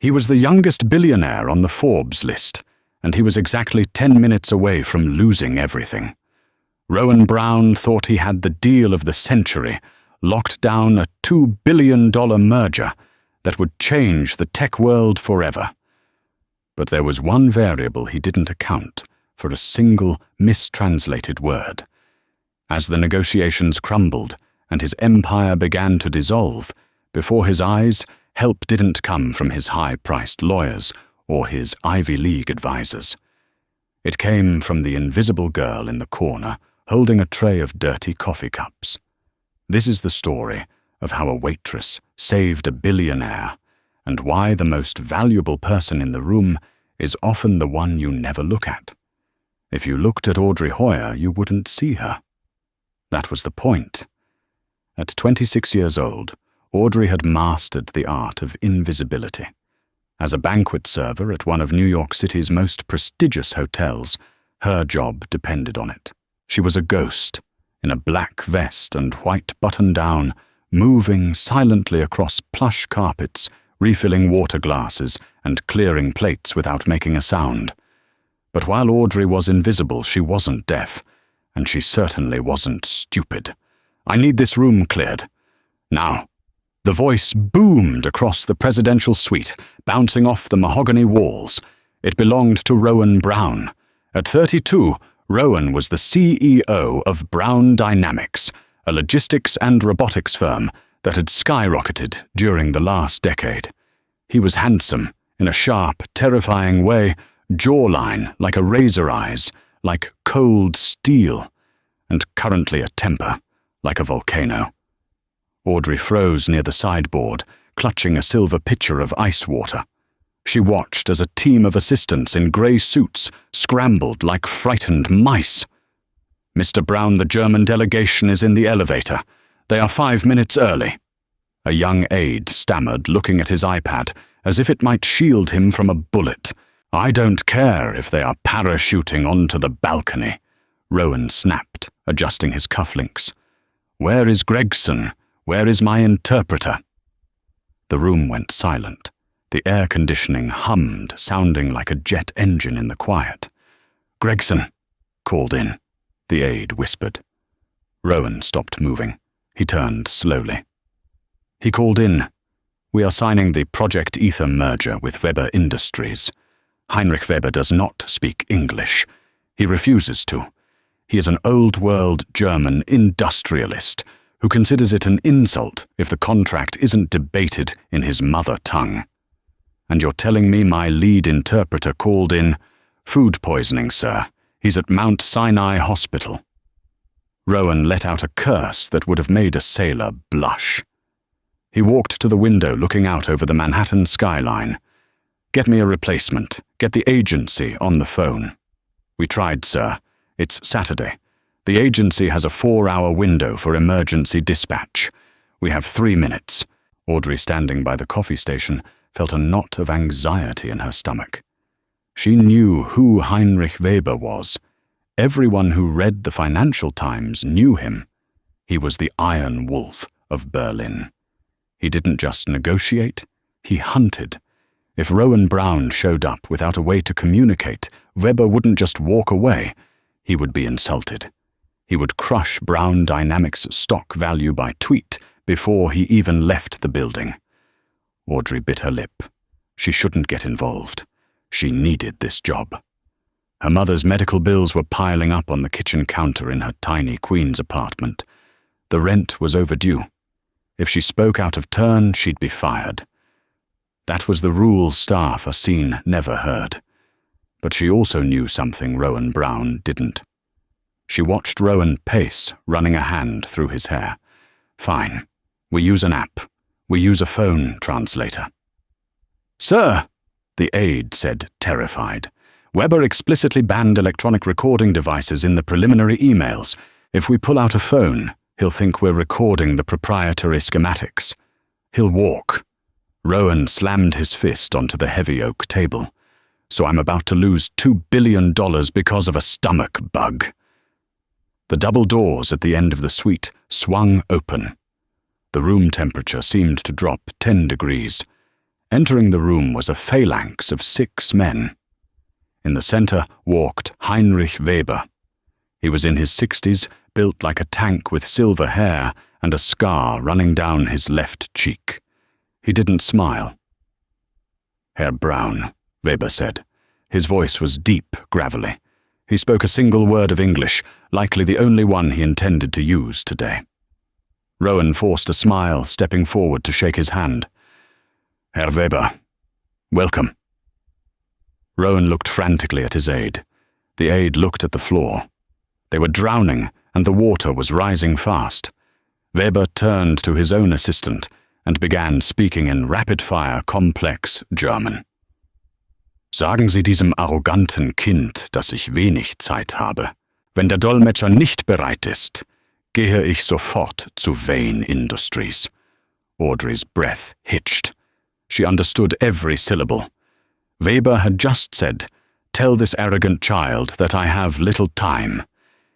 He was the youngest billionaire on the Forbes list, and he was exactly 10 minutes away from losing everything. Rowan Brown thought he had the deal of the century, locked down a $2 billion merger that would change the tech world forever. But there was one variable he didn't account for: a single mistranslated word. As the negotiations crumbled and his empire began to dissolve, before his eyes, help didn't come from his high-priced lawyers or his Ivy League advisors. It came from the invisible girl in the corner, holding a tray of dirty coffee cups. This is the story of how a waitress saved a billionaire, and why the most valuable person in the room is often the one you never look at. If you looked at Audrey Hoyer, you wouldn't see her. That was the point. At 26 years old, Audrey had mastered the art of invisibility. As a banquet server at one of New York City's most prestigious hotels, her job depended on it. She was a ghost, in a black vest and white button-down, moving silently across plush carpets, refilling water glasses and clearing plates without making a sound. But while Audrey was invisible, she wasn't deaf, and she certainly wasn't stupid. "I need this room cleared. Now." The voice boomed across the presidential suite, bouncing off the mahogany walls. It belonged to Rowan Brown. At 32, Rowan was the CEO of Brown Dynamics, a logistics and robotics firm that had skyrocketed during the last decade. He was handsome, in a sharp, terrifying way, jawline like a razor eyes, like cold steel, and currently a temper, like a volcano. Audrey froze near the sideboard, clutching a silver pitcher of ice water. She watched as a team of assistants in grey suits scrambled like frightened mice. "Mr. Brown, the German delegation is in the elevator. They are 5 minutes early." A young aide stammered, looking at his iPad, as if it might shield him from a bullet. "I don't care if they are parachuting onto the balcony," Rowan snapped, adjusting his cufflinks. "Where is Gregson? Where is my interpreter?" The room went silent. The air conditioning hummed, sounding like a jet engine in the quiet. "Gregson," called in, the aide whispered. Rowan stopped moving. He turned slowly. He called in. "We are signing the Project Ether merger with Weber Industries. Heinrich Weber does not speak English. He refuses to. He is an old-world German industrialist who considers it an insult if the contract isn't debated in his mother tongue. And you're telling me my lead interpreter called in? Food poisoning, sir. He's at Mount Sinai Hospital." Rowan let out a curse that would have made a sailor blush. He walked to the window looking out over the Manhattan skyline. "Get me a replacement. Get the agency on the phone." "We tried, sir. It's Saturday. The agency has a 4-hour window for emergency dispatch. We have 3 minutes. Audrey, standing by the coffee station, felt a knot of anxiety in her stomach. She knew who Heinrich Weber was. Everyone who read the Financial Times knew him. He was the Iron Wolf of Berlin. He didn't just negotiate, he hunted. If Rowan Brown showed up without a way to communicate, Weber wouldn't just walk away. He would be insulted. He would crush Brown Dynamics' stock value by tweet before he even left the building. Audrey bit her lip. She shouldn't get involved. She needed this job. Her mother's medical bills were piling up on the kitchen counter in her tiny Queens apartment. The rent was overdue. If she spoke out of turn, she'd be fired. That was the rule staff seen never heard. But she also knew something Rowan Brown didn't. She watched Rowan pace, running a hand through his hair. "Fine. We use an app. We use a phone translator." "Sir," the aide said, terrified. "Weber explicitly banned electronic recording devices in the preliminary emails. If we pull out a phone, he'll think we're recording the proprietary schematics. He'll walk." Rowan slammed his fist onto the heavy oak table. "So I'm about to lose $2 billion because of a stomach bug." The double doors at the end of the suite swung open. The room temperature seemed to drop 10 degrees. Entering the room was a phalanx of 6 men. In the center walked Heinrich Weber. He was in his 60s, built like a tank with silver hair and a scar running down his left cheek. He didn't smile. "Herr Braun," Weber said. His voice was deep, gravelly. He spoke a single word of English, likely the only one he intended to use today. Rowan forced a smile, stepping forward to shake his hand. "Herr Weber, welcome." Rowan looked frantically at his aide. The aide looked at the floor. They were drowning, and the water was rising fast. Weber turned to his own assistant and began speaking in rapid-fire, complex German. "Sagen Sie diesem arroganten Kind, dass ich wenig Zeit habe. Wenn der Dolmetscher nicht bereit ist, gehe ich sofort zu Vane Industries." Audrey's breath hitched. She understood every syllable. Weber had just said, "Tell this arrogant child that I have little time.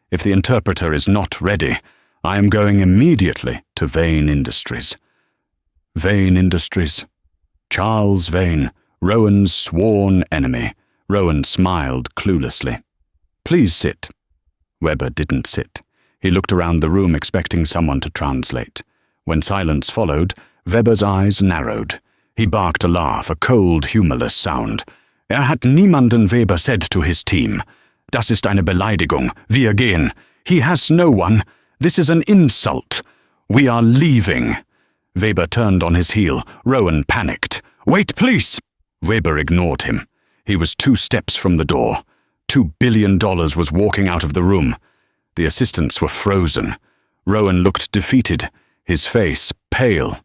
If the interpreter is not ready, I am going immediately to Vane Industries." Vane Industries. Charles Vane, Rowan's sworn enemy. Rowan smiled cluelessly. "Please sit." Weber didn't sit. He looked around the room expecting someone to translate. When silence followed, Weber's eyes narrowed. He barked a laugh, a cold, humorless sound. Hat niemanden, Weber said to his team. "Das ist eine Beleidigung. Wir gehen. He has no one. This is an insult. We are leaving." Weber turned on his heel. Rowan panicked. "Wait, please!" Weber ignored him. He was 2 steps from the door. $2 billion was walking out of the room. The assistants were frozen. Rowan looked defeated, his face pale.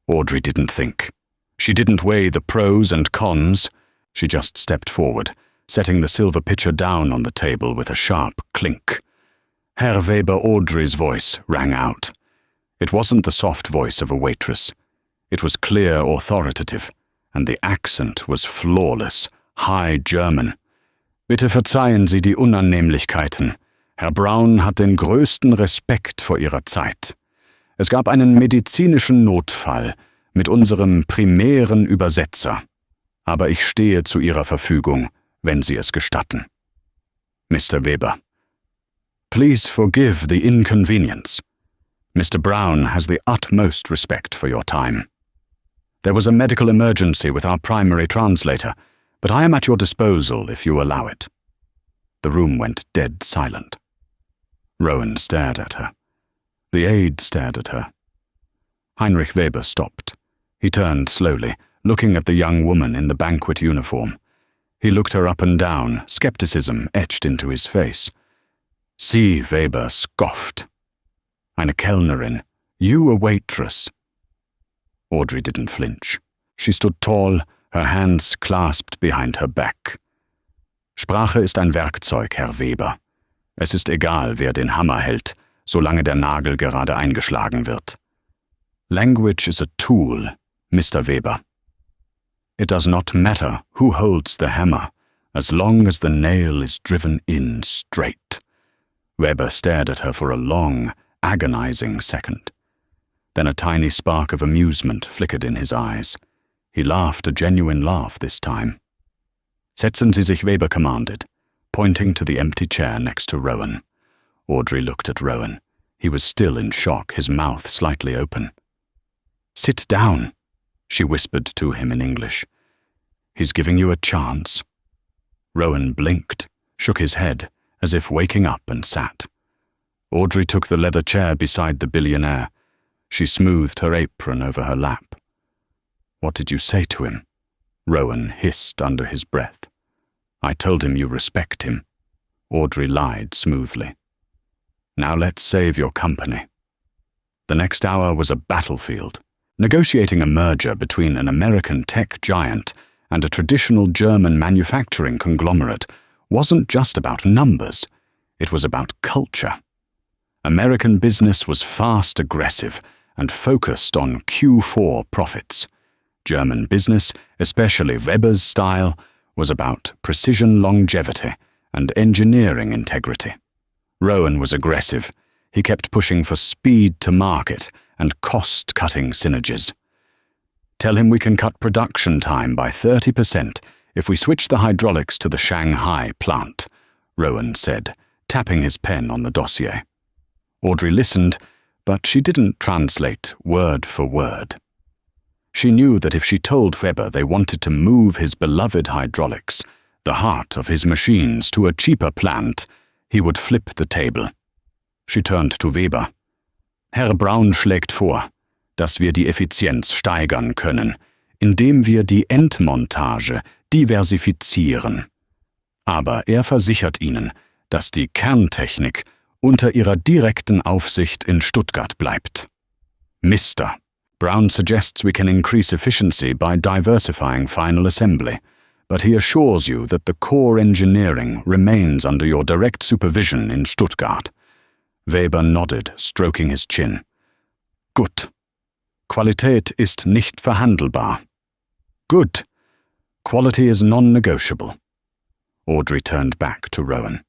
Audrey didn't think. She didn't weigh the pros and cons. She just stepped forward, setting the silver pitcher down on the table with a sharp clink. Herr Weber Audrey's voice rang out. It wasn't the soft voice of a waitress. It was clear, authoritative, and the accent was flawless, High German. "Bitte verzeihen Sie die Unannehmlichkeiten. Herr Braun hat den größten Respekt vor Ihrer Zeit. Es gab einen medizinischen Notfall mit unserem primären Übersetzer. Aber ich stehe zu Ihrer Verfügung, wenn Sie es gestatten. Mr. Weber. Please forgive the inconvenience. Mr. Braun has the utmost respect for your time. There was a medical emergency with our primary translator, but I am at your disposal if you allow it." The room went dead silent. Rowan stared at her. The aide stared at her. Heinrich Weber stopped. He turned slowly, looking at the young woman in the banquet uniform. He looked her up and down, skepticism etched into his face. Sie, Weber scoffed. "Eine Kellnerin. You a waitress." Audrey didn't flinch. She stood tall, her hands clasped behind her back. "Sprache ist ein Werkzeug, Herr Weber. Es ist egal, wer den Hammer hält, solange der Nagel gerade eingeschlagen wird. Language is a tool, Mr. Weber. It does not matter who holds the hammer, as long as the nail is driven in straight." Weber stared at her for a long, agonizing second. Then a tiny spark of amusement flickered in his eyes. He laughed a genuine laugh this time. "Setzen Sie sich," Weber commanded, pointing to the empty chair next to Rowan. Audrey looked at Rowan. He was still in shock, his mouth slightly open. "Sit down," she whispered to him in English. "He's giving you a chance." Rowan blinked, shook his head, as if waking up, and sat. Audrey took the leather chair beside the billionaire. She smoothed her apron over her lap. "What did you say to him?" Rowan hissed under his breath. "I told him you respect him." Audrey lied smoothly. "Now let's save your company." The next hour was a battlefield. Negotiating a merger between an American tech giant and a traditional German manufacturing conglomerate wasn't just about numbers, it was about culture. American business was fast, aggressive, and focused on Q4 profits. German business, especially Weber's style, was about precision longevity and engineering integrity. Rowan was aggressive. He kept pushing for speed to market and cost-cutting synergies. Tell him we can cut production time by 30% if we switch the hydraulics to the Shanghai plant, Rowan said, tapping his pen on the dossier. Audrey listened, but she didn't translate word for word. She knew that if she told Weber they wanted to move his beloved hydraulics, the heart of his machines, to a cheaper plant, he would flip the table. She turned to Weber. Herr Braun schlägt vor, dass wir die Effizienz steigern können, indem wir die Endmontage diversifizieren. Aber er versichert Ihnen, dass die Kerntechnik unter Ihrer direkten Aufsicht in Stuttgart bleibt. Mr. Brown suggests we can increase efficiency by diversifying final assembly, but he assures you that the core engineering remains under your direct supervision in Stuttgart. Weber nodded, stroking his chin. Gut. Qualität ist nicht verhandelbar. Good. Quality is non-negotiable. Audrey turned back to Rowan.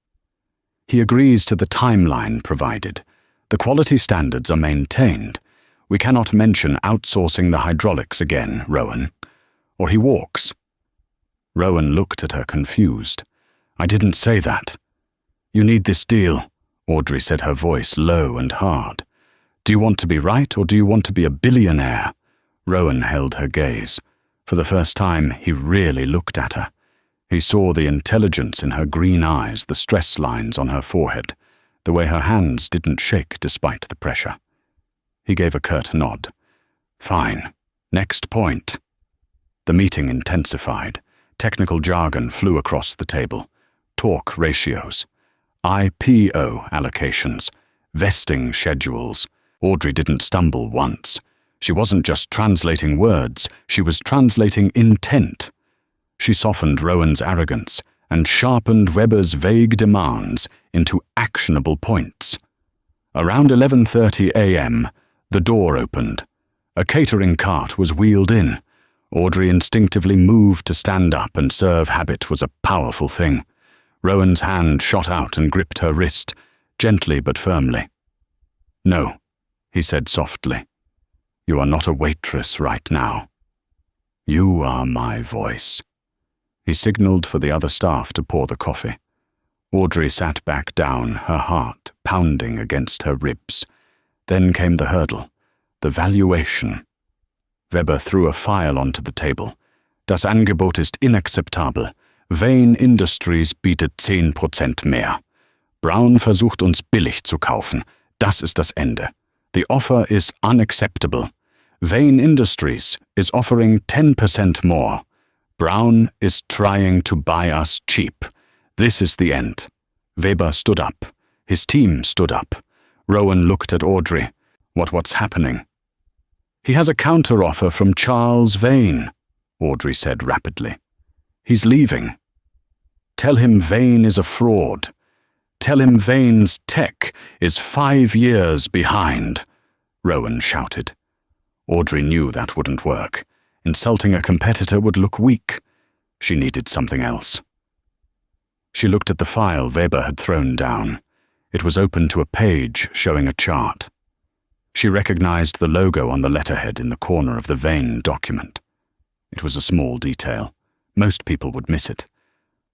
He agrees to the timeline provided. The quality standards are maintained. We cannot mention outsourcing the hydraulics again, Rowan. Or he walks. Rowan looked at her confused. I didn't say that. You need this deal, Audrey said, her voice low and hard. Do you want to be right or do you want to be a billionaire? Rowan held her gaze. For the first time, he really looked at her. He saw the intelligence in her green eyes, the stress lines on her forehead, the way her hands didn't shake despite the pressure. He gave a curt nod. Fine. Next point. The meeting intensified. Technical jargon flew across the table. Torque ratios. IPO allocations. Vesting schedules. Audrey didn't stumble once. She wasn't just translating words, she was translating intent. She softened Rowan's arrogance and sharpened Weber's vague demands into actionable points. Around 11:30 a.m., the door opened. A catering cart was wheeled in. Audrey instinctively moved to stand up, and serve habit was a powerful thing. Rowan's hand shot out and gripped her wrist, gently but firmly. No, he said softly. You are not a waitress right now. You are my voice. He signaled for the other staff to pour the coffee. Audrey sat back down, her heart pounding against her ribs. Then came the hurdle, the valuation. Weber threw a file onto the table. Das Angebot ist inakzeptabel. Vane Industries bietet 10% mehr. Brown versucht uns billig zu kaufen. Das ist das Ende. The offer is unacceptable. Vane Industries is offering 10% more. Brown is trying to buy us cheap. This is the end. Weber stood up. His team stood up. Rowan looked at Audrey. What's happening? He has a counteroffer from Charles Vane, Audrey said rapidly. He's leaving. Tell him Vane is a fraud. Tell him Vane's tech is 5 years behind, Rowan shouted. Audrey knew that wouldn't work. Insulting a competitor would look weak. She needed something else. She looked at the file Weber had thrown down. It was open to a page showing a chart. She recognized the logo on the letterhead in the corner of the Vane document. It was a small detail. Most people would miss it.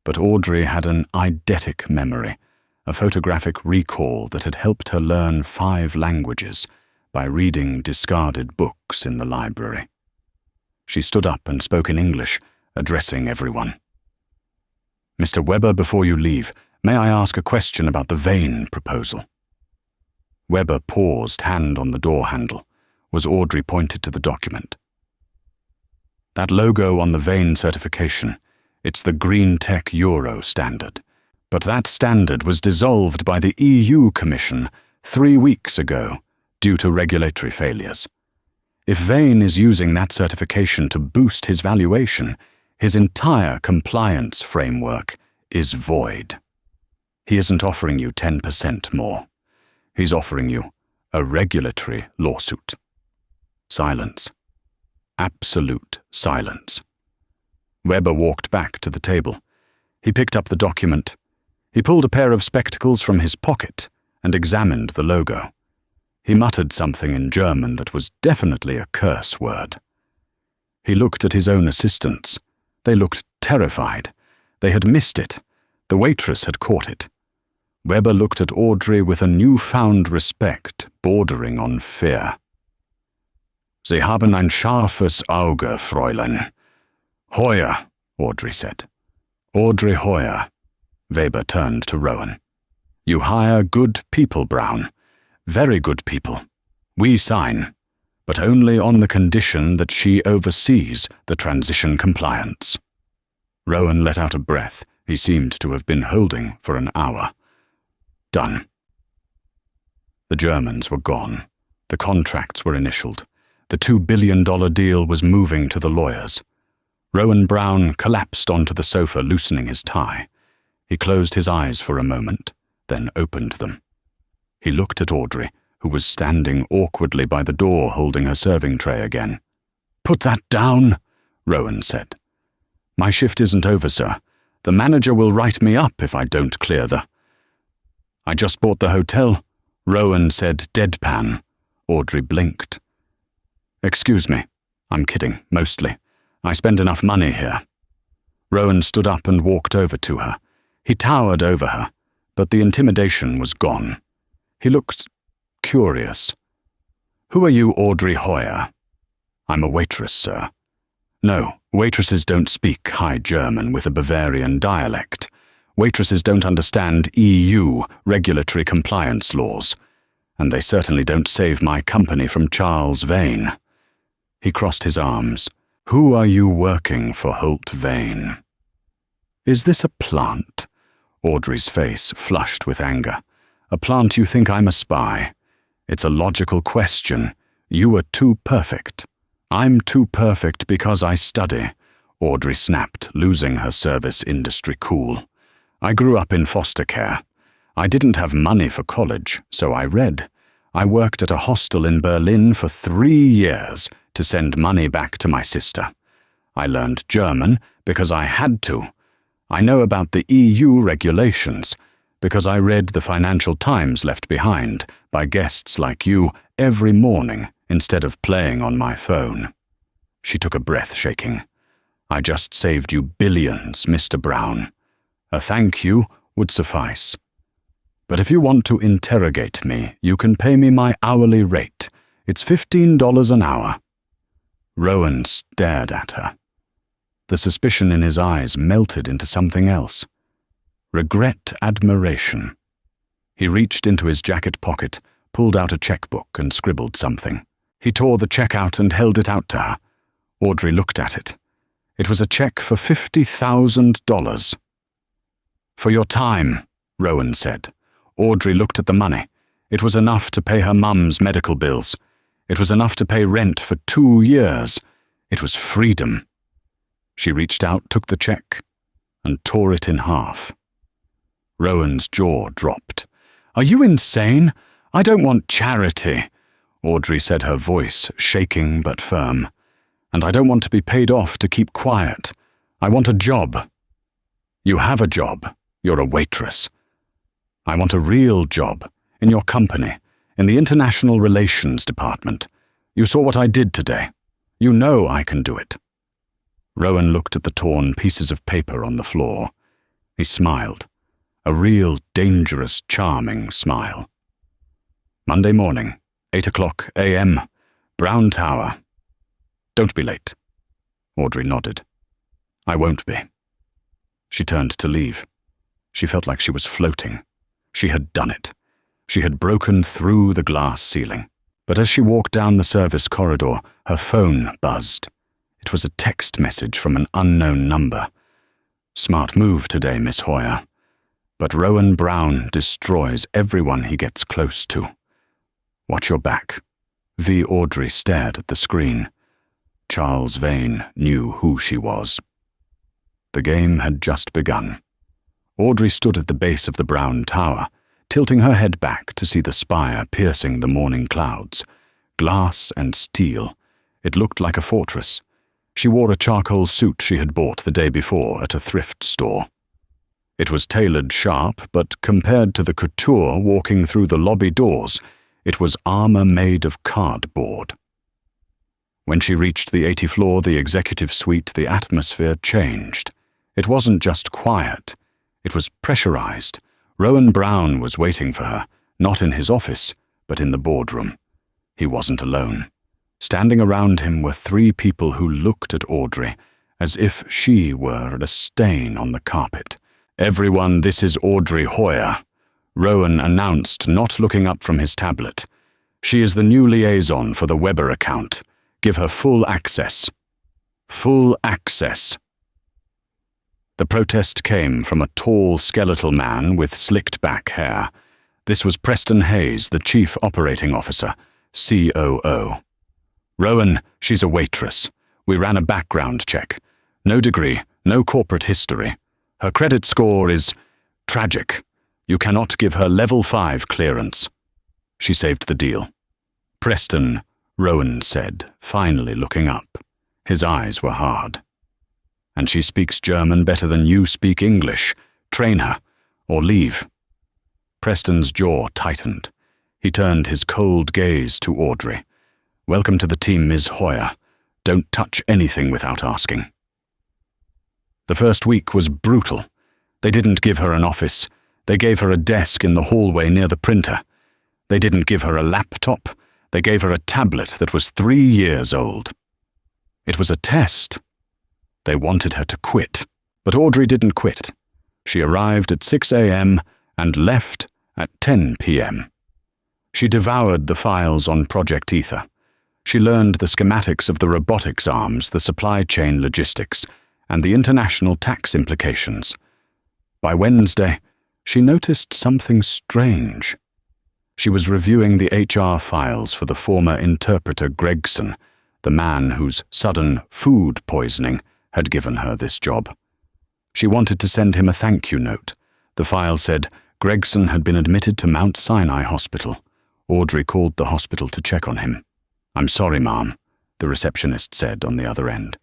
But Audrey had an eidetic memory, a photographic recall that had helped her learn 5 languages by reading discarded books in the library. She stood up and spoke in English, addressing everyone. Mr. Weber, before you leave, may I ask a question about the Vane proposal? Weber paused, hand on the door handle, as Audrey pointed to the document. That logo on the Vane certification, it's the Green Tech Euro standard. But that standard was dissolved by the EU Commission 3 weeks ago due to regulatory failures. If Vane is using that certification to boost his valuation, his entire compliance framework is void. He isn't offering you 10% more. He's offering you a regulatory lawsuit. Silence. Absolute silence. Weber walked back to the table. He picked up the document. He pulled a pair of spectacles from his pocket and examined the logo. He muttered something in German that was definitely a curse word. He looked at his own assistants. They looked terrified. They had missed it. The waitress had caught it. Weber looked at Audrey with a newfound respect, bordering on fear. Sie haben ein scharfes Auge, Fräulein. Heuer, Audrey said. Audrey Heuer. Weber turned to Rowan. You hire good people, Brown. Very good people. We sign, but only on the condition that she oversees the transition compliance. Rowan let out a breath he seemed to have been holding for an hour. Done. The Germans were gone. The contracts were initialed. The $2 billion deal was moving to the lawyers. Rowan Brown collapsed onto the sofa, loosening his tie. He closed his eyes for a moment, then opened them. He looked at Audrey, who was standing awkwardly by the door holding her serving tray again. Put that down, Rowan said. My shift isn't over, sir. The manager will write me up if I don't clear the... I just bought the hotel, Rowan said deadpan. Audrey blinked. Excuse me. I'm kidding, mostly. I spend enough money here. Rowan stood up and walked over to her. He towered over her, but the intimidation was gone. He looked curious. Who are you, Audrey Heuer? I'm a waitress, sir. No, waitresses don't speak High German with a Bavarian dialect. Waitresses don't understand EU regulatory compliance laws, and they certainly don't save my company from Charles Vane. He crossed his arms. Who are you working for, Holt Vane? Is this a plant? Audrey's face flushed with anger. A plant you think I'm a spy? It's a logical question. You are too perfect. I'm too perfect because I study, Audrey snapped, losing her service industry cool. I grew up in foster care. I didn't have money for college, so I read. I worked at a hostel in Berlin for 3 years to send money back to my sister. I learned German because I had to. I know about the EU regulations because I read the Financial Times left behind by guests like you every morning instead of playing on my phone. She took a breath, shaking. I just saved you billions, Mr. Brown. A thank you would suffice. But if you want to interrogate me, you can pay me my hourly rate. It's $15 an hour. Rowan stared at her. The suspicion in his eyes melted into something else. Regret, admiration. He reached into his jacket pocket, pulled out a checkbook and scribbled something. He tore the check out and held it out to her. Audrey looked at it. It was a check for $50,000. For your time, Rowan said. Audrey looked at the money. It was enough to pay her mum's medical bills. It was enough to pay rent for 2 years. It was freedom. She reached out, took the check, and tore it in half. Rowan's jaw dropped. Are you insane? I don't want charity, Audrey said, her voice shaking but firm. And I don't want to be paid off to keep quiet. I want a job. You have a job. You're a waitress. I want a real job, in your company, in the International Relations Department. You saw what I did today. You know I can do it. Rowan looked at the torn pieces of paper on the floor. He smiled. A real, dangerous, charming smile. Monday morning, 8:00 a.m., Brown Tower. Don't be late. Audrey nodded. I won't be. She turned to leave. She felt like she was floating. She had done it. She had broken through the glass ceiling. But as she walked down the service corridor, her phone buzzed. It was a text message from an unknown number. Smart move today, Miss Heuer. But Rowan Brown destroys everyone he gets close to. Watch your back. V. Audrey stared at the screen. Charles Vane knew who she was. The game had just begun. Audrey stood at the base of the Brown Tower, tilting her head back to see the spire piercing the morning clouds. Glass and steel. It looked like a fortress. She wore a charcoal suit she had bought the day before at a thrift store. It was tailored sharp, but compared to the couture walking through the lobby doors, it was armor made of cardboard. When she reached the 80th floor, the executive suite, the atmosphere changed. It wasn't just quiet. It was pressurized. Rowan Brown was waiting for her, not in his office, but in the boardroom. He wasn't alone. Standing around him were 3 people who looked at Audrey as if she were a stain on the carpet. "Everyone, this is Audrey Hoyer," Rowan announced, not looking up from his tablet. "She is the new liaison for the Weber account. Give her full access." Full access. The protest came from a tall, skeletal man with slicked-back hair. This was Preston Hayes, the Chief Operating Officer, COO. "Rowan, she's a waitress. We ran a background check. No degree, no corporate history. Her credit score is tragic. You cannot give her level 5 clearance." She saved the deal. "Preston," Rowan said, finally looking up. His eyes were hard. "And she speaks German better than you speak English. Train her, or leave." Preston's jaw tightened. He turned his cold gaze to Audrey. "Welcome to the team, Ms. Hoyer. Don't touch anything without asking." The first week was brutal. They didn't give her an office. They gave her a desk in the hallway near the printer. They didn't give her a laptop. They gave her a tablet that was 3 years old. It was a test. They wanted her to quit. But Audrey didn't quit. She arrived at 6 a.m. and left at 10 p.m. She devoured the files on Project Ether. She learned the schematics of the robotics arms, the supply chain logistics, and the international tax implications. By Wednesday, she noticed something strange. She was reviewing the HR files for the former interpreter Gregson, the man whose sudden food poisoning had given her this job. She wanted to send him a thank you note. The file said Gregson had been admitted to Mount Sinai Hospital. Audrey called the hospital to check on him. "I'm sorry, ma'am," the receptionist said on the other end.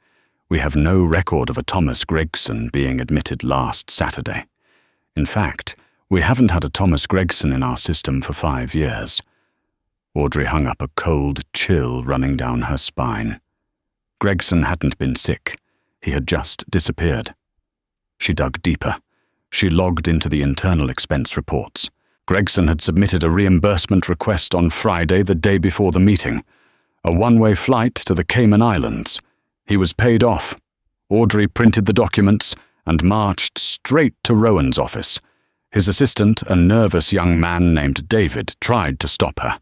"We have no record of a Thomas Gregson being admitted last Saturday. In fact, we haven't had a Thomas Gregson in our system for 5 years." Audrey hung up, a cold chill running down her spine. Gregson hadn't been sick. He had just disappeared. She dug deeper. She logged into the internal expense reports. Gregson had submitted a reimbursement request on Friday, the day before the meeting. A one-way flight to the Cayman Islands. He was paid off. Audrey printed the documents and marched straight to Rowan's office. His assistant, a nervous young man named David, tried to stop her.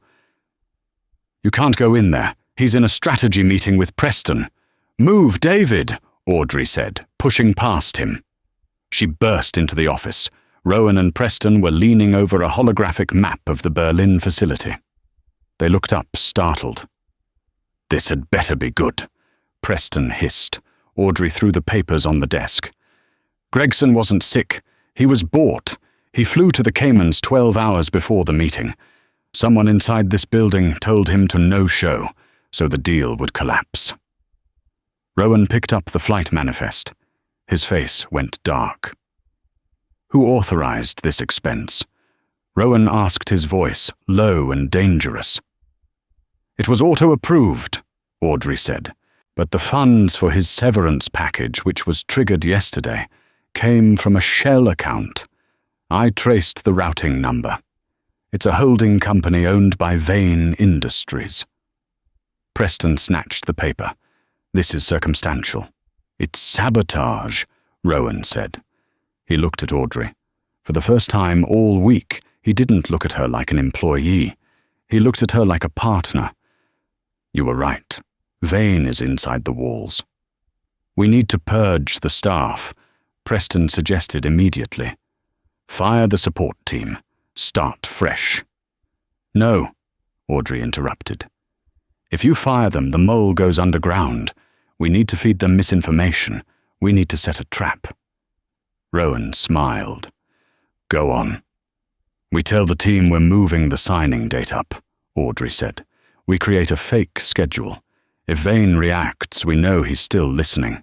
"You can't go in there. He's in a strategy meeting with Preston." "Move, David," Audrey said, pushing past him. She burst into the office. Rowan and Preston were leaning over a holographic map of the Berlin facility. They looked up, startled. "This had better be good," Preston hissed. Audrey threw the papers on the desk. "Gregson wasn't sick. He was bought. He flew to the Caymans 12 hours before the meeting. Someone inside this building told him to no-show, so the deal would collapse." Rowan picked up the flight manifest. His face went dark. "Who authorized this expense?" Rowan asked, his voice low and dangerous. "It was auto-approved," Audrey said, "but the funds for his severance package, which was triggered yesterday, came from a shell account. I traced the routing number. It's a holding company owned by Vane Industries." Preston snatched the paper. "This is circumstantial." "It's sabotage," Rowan said. He looked at Audrey. For the first time all week, he didn't look at her like an employee. He looked at her like a partner. "You were right. Vane is inside the walls." "We need to purge the staff," Preston suggested immediately. "Fire the support team. Start fresh." "No," Audrey interrupted. "If you fire them, the mole goes underground. We need to feed them misinformation. We need to set a trap." Rowan smiled. "Go on." "We tell the team we're moving the signing date up," Audrey said. "We create a fake schedule. If Vane reacts, we know he's still listening."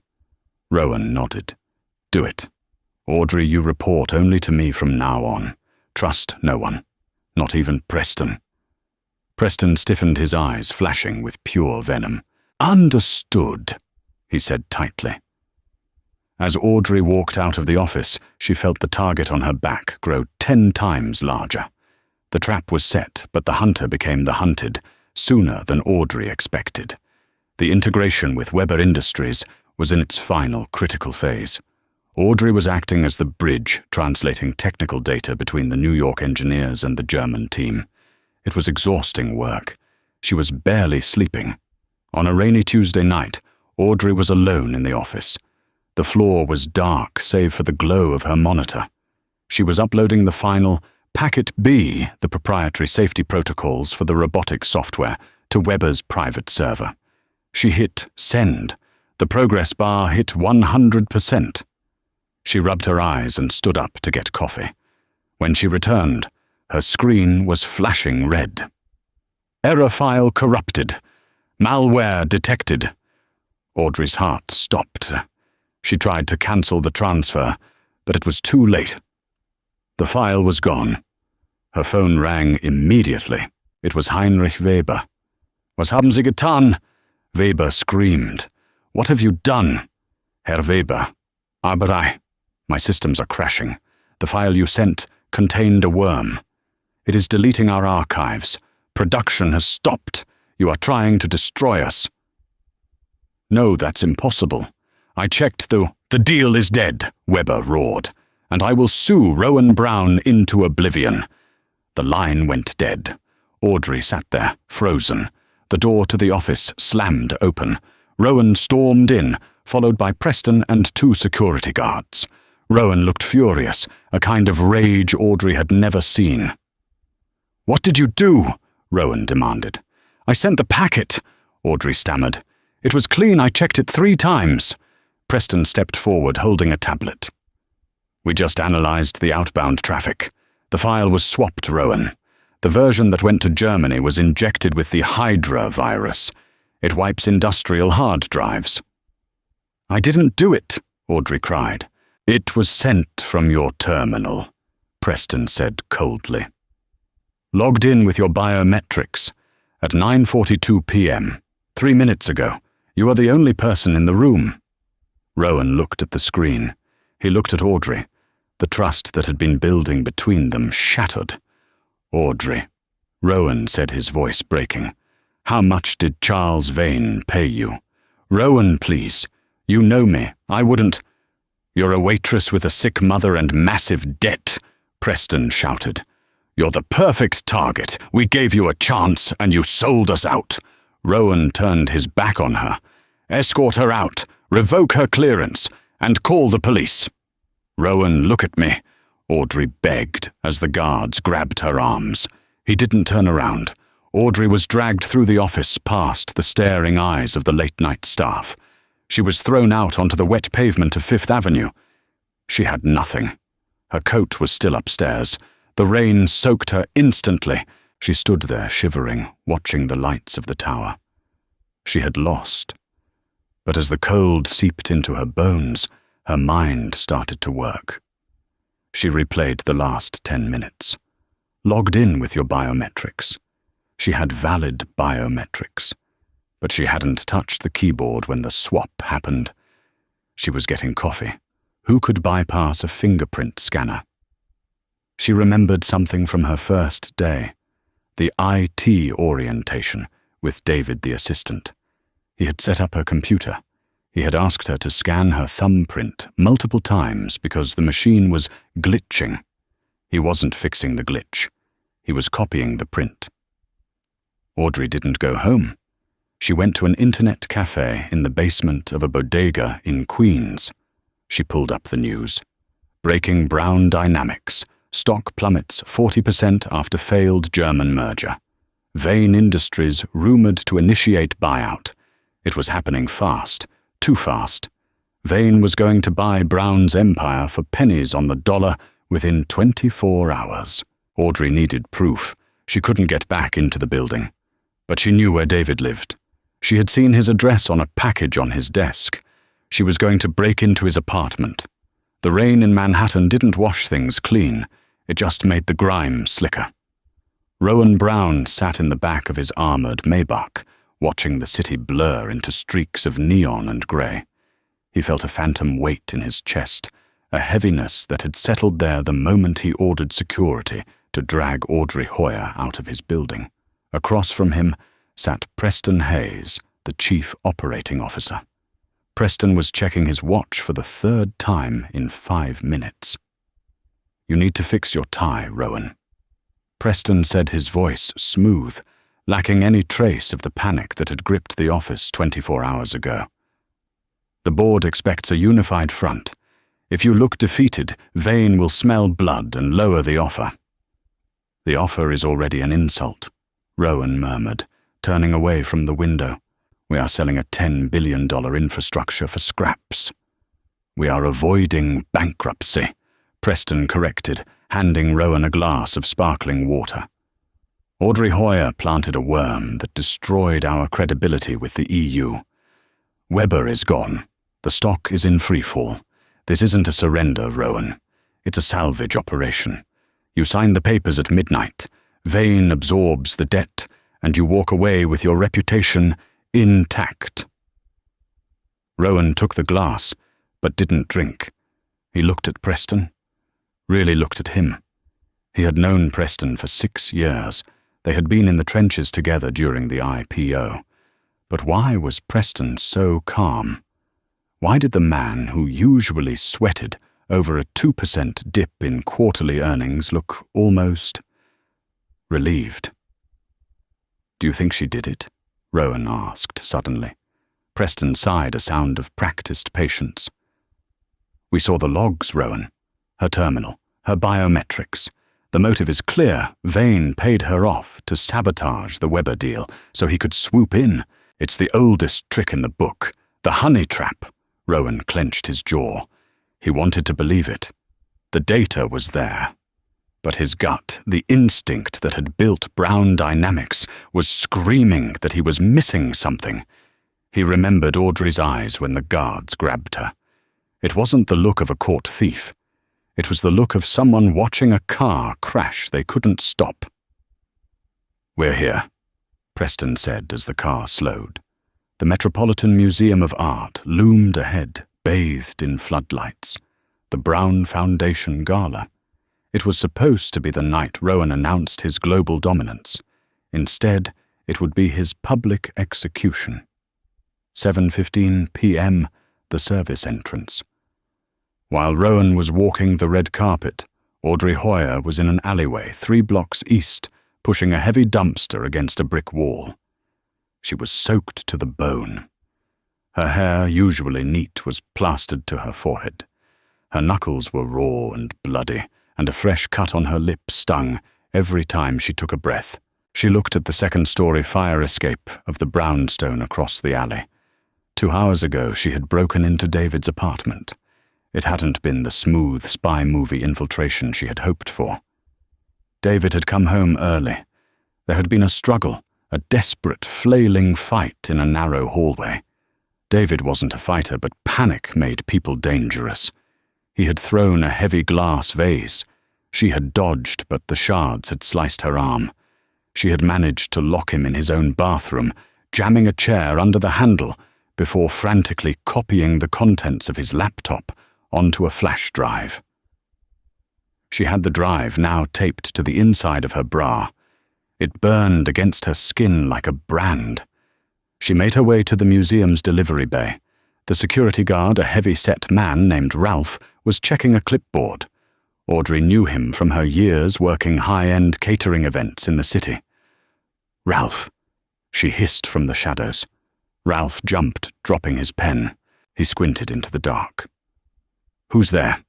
Rowan nodded. "Do it. Audrey, you report only to me from now on. Trust no one, not even Preston." Preston stiffened his eyes, flashing with pure venom. "Understood," he said tightly. As Audrey walked out of the office, she felt the target on her back grow 10 times larger. The trap was set, but the hunter became the hunted, sooner than Audrey expected. The integration with Weber Industries was in its final critical phase. Audrey was acting as the bridge, translating technical data between the New York engineers and the German team. It was exhausting work. She was barely sleeping. On a rainy Tuesday night, Audrey was alone in the office. The floor was dark save for the glow of her monitor. She was uploading the final Packet B, the proprietary safety protocols for the robotics software, to Weber's private server. She hit send. The progress bar hit 100%. She rubbed her eyes and stood up to get coffee. When she returned, her screen was flashing red. Error file corrupted. Malware detected. Audrey's heart stopped. She tried to cancel the transfer, but it was too late. The file was gone. Her phone rang immediately. It was Heinrich Weber. "Was haben Sie getan?" Weber screamed. "What have you done?" "Herr Weber, aber my systems are crashing. The file you sent contained a worm. It is deleting our archives. Production has stopped. You are trying to destroy us." "No, that's impossible. I checked the deal is dead," Weber roared, "and I will sue Rowan Brown into oblivion." The line went dead. Audrey sat there, frozen. The door to the office slammed open. Rowan stormed in, followed by Preston and 2 security guards. Rowan looked furious, a kind of rage Audrey had never seen. "What did you do?" Rowan demanded. "I sent the packet," Audrey stammered. "It was clean. I checked it 3 times. Preston stepped forward, holding a tablet. "We just analyzed the outbound traffic. The file was swapped, Rowan. The version that went to Germany was injected with the Hydra virus. It wipes industrial hard drives." "I didn't do it," Audrey cried. "It was sent from your terminal," Preston said coldly. "Logged in with your biometrics. At 9:42 p.m., 3 minutes ago. You are the only person in the room." Rowan looked at the screen. He looked at Audrey. The trust that had been building between them shattered. "Audrey," Rowan said, his voice breaking. "How much did Charles Vane pay you?" "Rowan, please. You know me. I wouldn't—" "You're a waitress with a sick mother and massive debt," Preston shouted. "You're the perfect target. We gave you a chance and you sold us out." Rowan turned his back on her. "Escort her out, revoke her clearance, and call the police." "Rowan, look at me," Audrey begged as the guards grabbed her arms. He didn't turn around. Audrey was dragged through the office past the staring eyes of the late-night staff. She was thrown out onto the wet pavement of Fifth Avenue. She had nothing. Her coat was still upstairs. The rain soaked her instantly. She stood there shivering, watching the lights of the tower. She had lost. But as the cold seeped into her bones, her mind started to work. She replayed the last 10 minutes. Logged in with your biometrics. She had valid biometrics. But she hadn't touched the keyboard when the swap happened. She was getting coffee. Who could bypass a fingerprint scanner? She remembered something from her first day. The IT orientation with David the assistant. He had set up her computer. He had asked her to scan her thumbprint multiple times because the machine was glitching. He wasn't fixing the glitch. He was copying the print. Audrey didn't go home. She went to an internet cafe in the basement of a bodega in Queens. She pulled up the news. Breaking Brown Dynamics. Stock plummets 40% after failed German merger. Vane Industries rumored to initiate buyout. It was happening fast. Too fast. Vane was going to buy Brown's empire for pennies on the dollar within 24 hours. Audrey needed proof. She couldn't get back into the building. But she knew where David lived. She had seen his address on a package on his desk. She was going to break into his apartment. The rain in Manhattan didn't wash things clean. It just made the grime slicker. Rowan Brown sat in the back of his armored Maybach, watching the city blur into streaks of neon and grey. He felt a phantom weight in his chest, a heaviness that had settled there the moment he ordered security to drag Audrey Hoyer out of his building. Across from him sat Preston Hayes, the chief operating officer. Preston was checking his watch for the third time in 5 minutes. "You need to fix your tie, Rowan." Preston said, his voice smooth, lacking any trace of the panic that had gripped the office 24 hours ago. "The board expects a unified front. If you look defeated, Vane will smell blood and lower the offer." "The offer is already an insult," Rowan murmured, turning away from the window. "We are selling a $10 billion infrastructure for scraps." "We are avoiding bankruptcy," Preston corrected, handing Rowan a glass of sparkling water. "Audrey Hoyer planted a worm that destroyed our credibility with the EU. Webber is gone. The stock is in freefall. This isn't a surrender, Rowan. It's a salvage operation. You sign the papers at midnight. Vane absorbs the debt, and you walk away with your reputation intact." Rowan took the glass, but didn't drink. He looked at Preston. Really looked at him. He had known Preston for 6 years. They had been in the trenches together during the IPO. But why was Preston so calm? Why did the man who usually sweated over a 2% dip in quarterly earnings look almost relieved? "Do you think she did it?" Rowan asked suddenly. Preston sighed, a sound of practiced patience. "We saw the logs, Rowan. Her terminal, her biometrics. The motive is clear. Vane paid her off to sabotage the Webber deal so he could swoop in. It's the oldest trick in the book. The honey trap." Rowan clenched his jaw. He wanted to believe it. The data was there. But his gut, the instinct that had built Brown Dynamics, was screaming that he was missing something. He remembered Audrey's eyes when the guards grabbed her. It wasn't the look of a caught thief. It was the look of someone watching a car crash they couldn't stop. "We're here," Preston said as the car slowed. The Metropolitan Museum of Art loomed ahead, bathed in floodlights. The Brown Foundation Gala. It was supposed to be the night Rowan announced his global dominance. Instead, it would be his public execution. 7:15 p.m., the service entrance. While Rowan was walking the red carpet, Audrey Hoyer was in an alleyway 3 blocks east, pushing a heavy dumpster against a brick wall. She was soaked to the bone. Her hair, usually neat, was plastered to her forehead. Her knuckles were raw and bloody, and a fresh cut on her lip stung every time she took a breath. She looked at the second-story fire escape of the brownstone across the alley. 2 hours ago, she had broken into David's apartment. It hadn't been the smooth spy movie infiltration she had hoped for. David had come home early. There had been a struggle, a desperate, flailing fight in a narrow hallway. David wasn't a fighter, but panic made people dangerous. He had thrown a heavy glass vase. She had dodged, but the shards had sliced her arm. She had managed to lock him in his own bathroom, jamming a chair under the handle before frantically copying the contents of his laptop onto a flash drive. She had the drive now taped to the inside of her bra. It burned against her skin like a brand. She made her way to the museum's delivery bay. The security guard, a heavy-set man named Ralph, was checking a clipboard. Audrey knew him from her years working high-end catering events in the city. "Ralph," she hissed from the shadows. Ralph jumped, dropping his pen. He squinted into the dark. "Who's there?"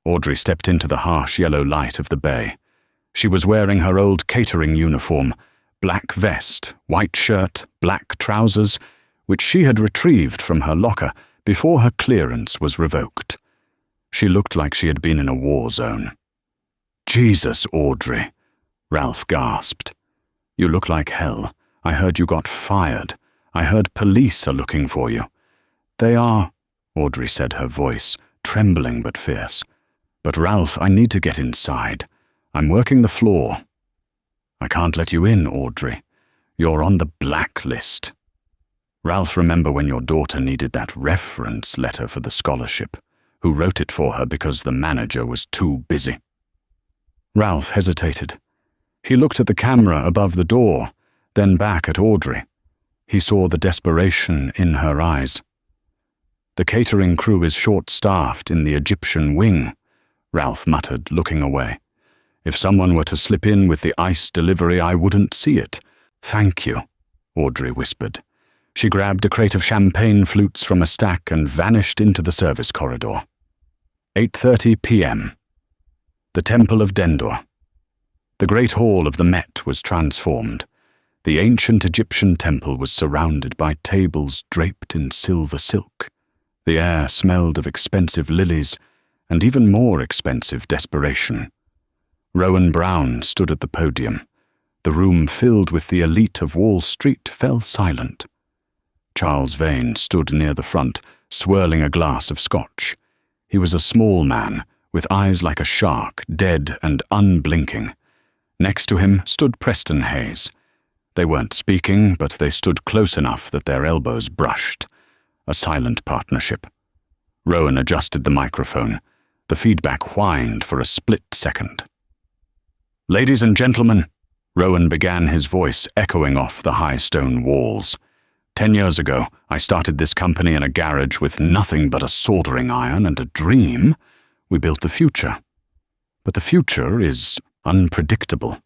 Audrey stepped into the harsh yellow light of the bay. She was wearing her old catering uniform, black vest, white shirt, black trousers, which she had retrieved from her locker before her clearance was revoked. She looked like she had been in a war zone. "Jesus, Audrey," Ralph gasped. "You look like hell. I heard you got fired. I heard police are looking for you." "They are," Audrey said, her voice trembling but fierce. "But Ralph, I need to get inside. I'm working the floor." "I can't let you in, Audrey. You're on the blacklist. Ralph, remember when your daughter needed that reference letter for the scholarship? Who wrote it for her because the manager was too busy? Ralph hesitated. He looked at the camera above the door, then back at Audrey. He saw the desperation in her eyes. The catering crew is short-staffed in the Egyptian wing, Ralph muttered, looking away. If someone were to slip in with the ice delivery, I wouldn't see it. Thank you, Audrey whispered. She grabbed a crate of champagne flutes from a stack and vanished into the service corridor. 8:30 p.m. The Temple of Dendur. The great hall of the Met was transformed. The ancient Egyptian temple was surrounded by tables draped in silver silk. The air smelled of expensive lilies and even more expensive desperation. Rowan Brown stood at the podium. The room filled with the elite of Wall Street fell silent. Charles Vane stood near the front, swirling a glass of scotch. He was a small man, with eyes like a shark, dead and unblinking. Next to him stood Preston Hayes. They weren't speaking, but they stood close enough that their elbows brushed. A silent partnership. Rowan adjusted the microphone. The feedback whined for a split second. Ladies and gentlemen, Rowan began, his voice echoing off the high stone walls. 10 years ago, I started this company in a garage with nothing but a soldering iron and a dream. We built the future. But the future is unpredictable.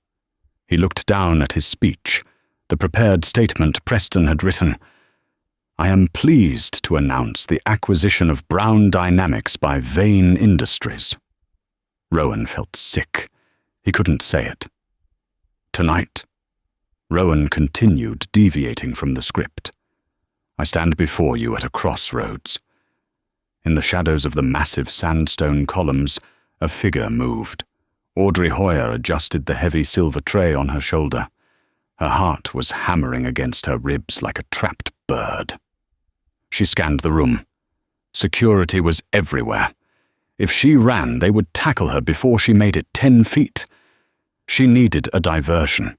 He looked down at his speech, the prepared statement Preston had written. I am pleased to announce the acquisition of Brown Dynamics by Vane Industries. Rowan felt sick. He couldn't say it. Tonight, Rowan continued, deviating from the script. I stand before you at a crossroads. In the shadows of the massive sandstone columns, a figure moved. Audrey Hoyer adjusted the heavy silver tray on her shoulder. Her heart was hammering against her ribs like a trapped bird. She scanned the room. Security was everywhere. If she ran, they would tackle her before she made it 10 feet. She needed a diversion.